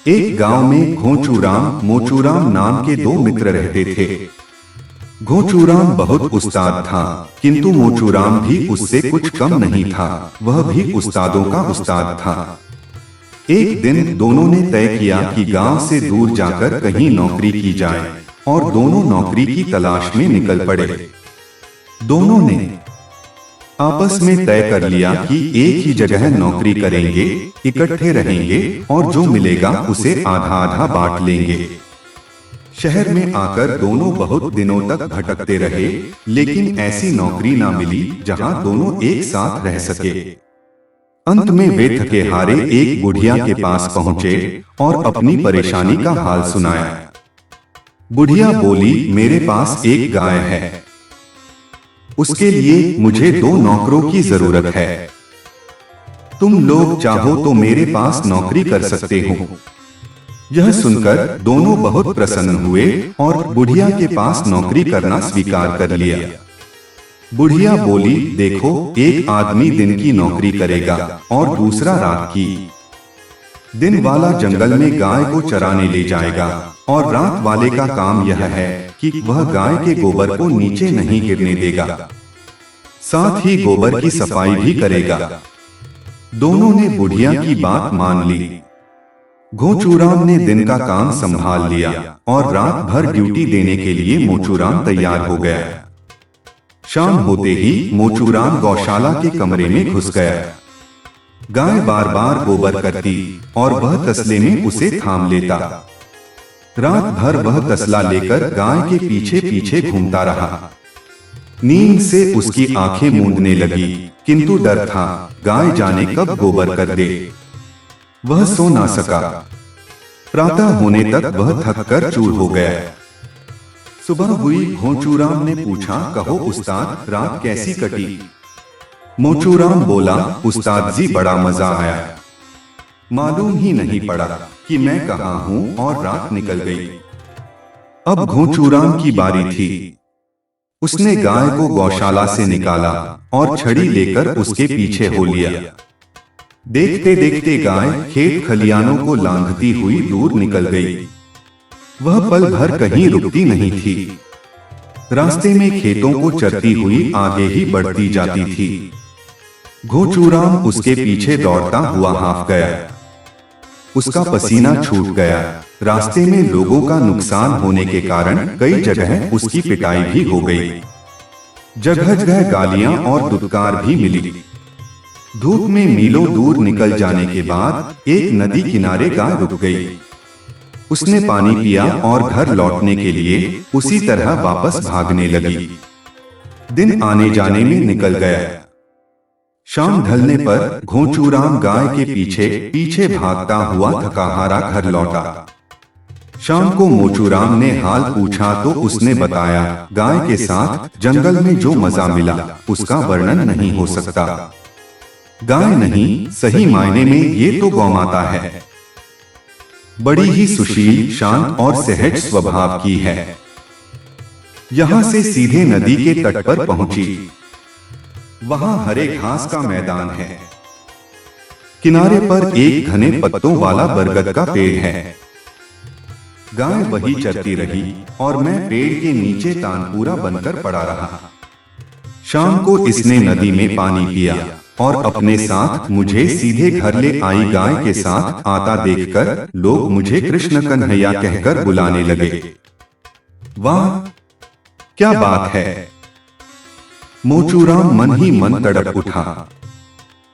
एक गांव में घोंचूराम मोचूराम नाम के दो मित्र रहते थे। घोंचूराम बहुत उस्ताद था, किंतु मोचूराम भी उससे कुछ कम नहीं था। वह भी उस्तादों का उस्ताद था। एक दिन दोनों ने तय किया कि गांव से दूर जाकर कहीं नौकरी की जाए और दोनों नौकरी की तलाश में निकल पड़े। दोनों ने आपस में तय कर लिया कि एक ही जगह नौकरी करेंगे, इकट्ठे रहेंगे और जो मिलेगा उसे आधा आधा बांट लेंगे। शहर में आकर दोनों बहुत दिनों तक भटकते रहे, लेकिन ऐसी नौकरी ना मिली जहां दोनों एक साथ रह सके। अंत में वे थके हारे एक बुढ़िया के पास पहुंचे और अपनी परेशानी का हाल सुनाया। बुढ़िया बोली, मेरे पास एक गाय है, उसके लिए मुझे दो नौकरों की जरूरत है। तुम लोग चाहो तो मेरे पास नौकरी कर सकते हो। यह सुनकर दोनों बहुत प्रसन्न हुए और बुढ़िया के पास नौकरी करना स्वीकार कर लिया। बुढ़िया बोली, देखो, एक आदमी दिन की नौकरी करेगा और दूसरा रात की। दिन वाला जंगल में गाय को चराने ले जाएगा और रात वाले का काम यह है कि वह गाय के गोबर को नीचे नहीं गिरने देगा, साथ ही गोबर की सफाई भी करेगा। दोनों ने बुढ़िया की बात मान ली। घोंचूराम ने दिन का काम संभाल लिया और रात भर ड्यूटी देने के लिए मोचूराम तैयार हो गया। शाम होते ही मोचूराम गौशाला के कमरे में घुस गया। गाय बार बार गोबर करती और वह तसले में उसे थाम लेता। रात भर वह तसला लेकर गाय के पीछे पीछे घूमता रहा। नींद से उसकी आंखें मूंदने लगी, किंतु डर था गाय जाने कब गोबर कर दे। वह सो ना सका। प्रातः होने तक वह थककर चूर हो गया। सुबह हुई। घोंचूराम ने पूछा, कहो उस्ताद, रात कैसी कटी? मोचूराम बोला, उस्ताद जी, बड़ा मजा आया। मालूम ही नहीं पड़ा कि मैं कहाँ हूँ और रात निकल गई। अब घोंचूराम की बारी थी। उसने गाय को गौशाला से निकाला और छड़ी लेकर उसके पीछे हो लिया। देखते देखते गाय खेत खलियानों को लांघती हुई दूर निकल गई। वह पल भर कहीं रुकती नहीं थी। रास्ते में खेतों को चरती हुई आगे ही बढ़ती जाती थी। घोंचूराम उसके पीछे दौड़ता हुआ हाफ गया। उसका पसीना छूट गया। रास्ते में लोगों का नुकसान होने के कारण कई जगह उसकी पिटाई भी हो गई। जगह जगह गालियां और दुत्कार भी मिली। धूप में मीलों दूर निकल जाने के बाद एक नदी किनारे गाय रुक गई। उसने पानी पिया और घर लौटने के लिए उसी तरह वापस भागने लगी। दिन आने जाने में निकल गया। शाम ढलने पर घोंचूराम गाय के पीछे पीछे भागता हुआ थकाहारा घर लौटा। शाम को मोचूराम ने हाल पूछा तो उसने बताया, गाय के साथ जंगल में जो मजा मिला उसका वर्णन नहीं हो सकता। गाय नहीं, सही मायने में ये तो गौमाता है। बड़ी ही सुशील, शांत और सहज स्वभाव की है। यहाँ से सीधे नदी के तट पर पहुंची। वहां हरे घास का मैदान है। किनारे पर एक घने पत्तों वाला बरगद का पेड़ है। गाय वही चरती रही और मैं पेड़ के नीचे तानपूरा बनकर पड़ा रहा। शाम को इसने नदी में पानी पिया और अपने साथ मुझे सीधे घर ले आई गाय के साथ आता देखकर लोग मुझे कृष्ण कन्हैया कहकर बुलाने लगे। वाह, क्या बात है! मोचूराम मन ही मन तड़प उठा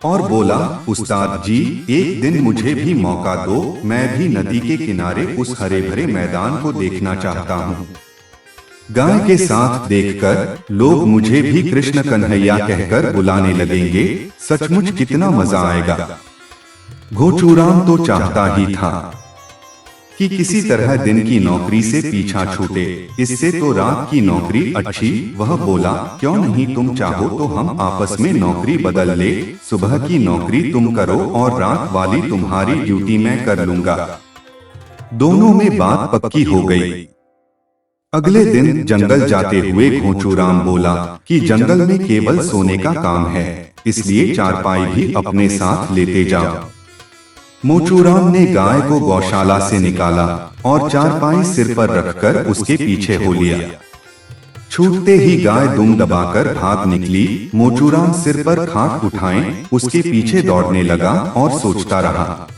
और बोला, उस्ताद जी, एक दिन मुझे भी मौका दो, मैं भी नदी के किनारे उस हरे भरे मैदान को देखना चाहता हूँ। गाय के साथ देखकर लोग मुझे भी कृष्ण कन्हैया कहकर बुलाने लगेंगे। सचमुच कितना मजा आएगा। घोंचूराम तो चाहता ही था कि किसी तरह दिन की नौकरी से पीछा छूटे, इससे तो रात की नौकरी अच्छी। वह बोला, क्यों नहीं, तुम चाहो तो हम आपस में नौकरी बदल ले। सुबह की नौकरी तुम करो और रात वाली तुम्हारी ड्यूटी मैं कर लूंगा। दोनों में बात पक्की हो गई। अगले दिन जंगल जाते हुए घोंचूराम बोला कि जंगल में केवल सोने का काम है, इसलिए चारपाई भी अपने साथ लेते जाओ। मोचूराम ने गाय को गौशाला से निकाला और चारपाई सिर पर रखकर उसके पीछे हो लिया। छूटते ही गाय दुम दबाकर भाग निकली। मोचूराम सिर पर खाट उठाए उसके पीछे दौड़ने लगा और सोचता रहा।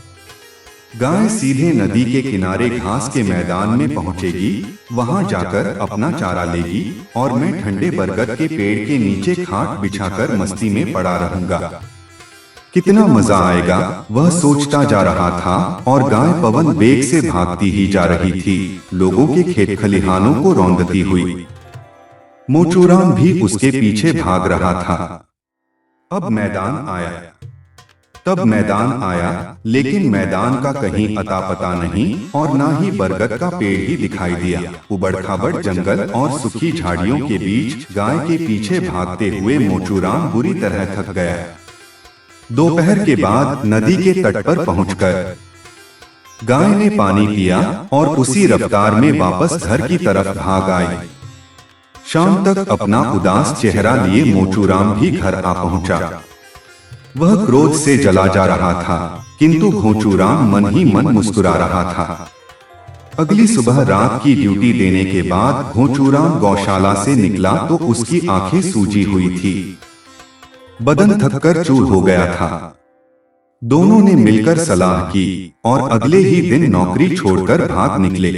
गाय सीधे नदी के किनारे घास के मैदान में पहुंचेगी, वहां जाकर अपना चारा लेगी और मैं ठंडे बरगद के पेड़ के नीचे खाट बिछाकर मस्ती में पड़ा रहूंगा। कितना मजा आएगा, वह सोचता जा रहा था और गाय पवन वेग से भागती ही जा रही थी, लोगों के खेत खलिहानों को रौंदती हुई। मोचूराम भी उसके पीछे भाग रहा था। अब मैदान आया, लेकिन मैदान का कहीं अता पता नहीं और ना ही बरगद का पेड़ ही दिखाई दिया। उबड़-खाबड़ जंगल और सूखी झाड़ियों के बीच गाय के पीछे भागते हुए मोचूराम बुरी तरह थक गया। दोपहर के बाद नदी के तट पर पहुंचकर गाय ने पानी पिया और उसी रफ्तार में वापस घर की तरफ भाग आई। शाम तक अपना उदास चेहरा लिए मोचूराम भी घर आ पहुंचा। वह क्रोध से जला जा रहा था, किंतु घोंचूराम मन ही मन मुस्कुरा रहा था। अगली सुबह रात की ड्यूटी देने के बाद घोंचूराम गौशाला से निकला तो उसकी आंखें सूजी हुई थी, बदन थककर चूर हो गया था। दोनों ने मिलकर सलाह की और अगले ही दिन नौकरी छोड़कर भाग निकले।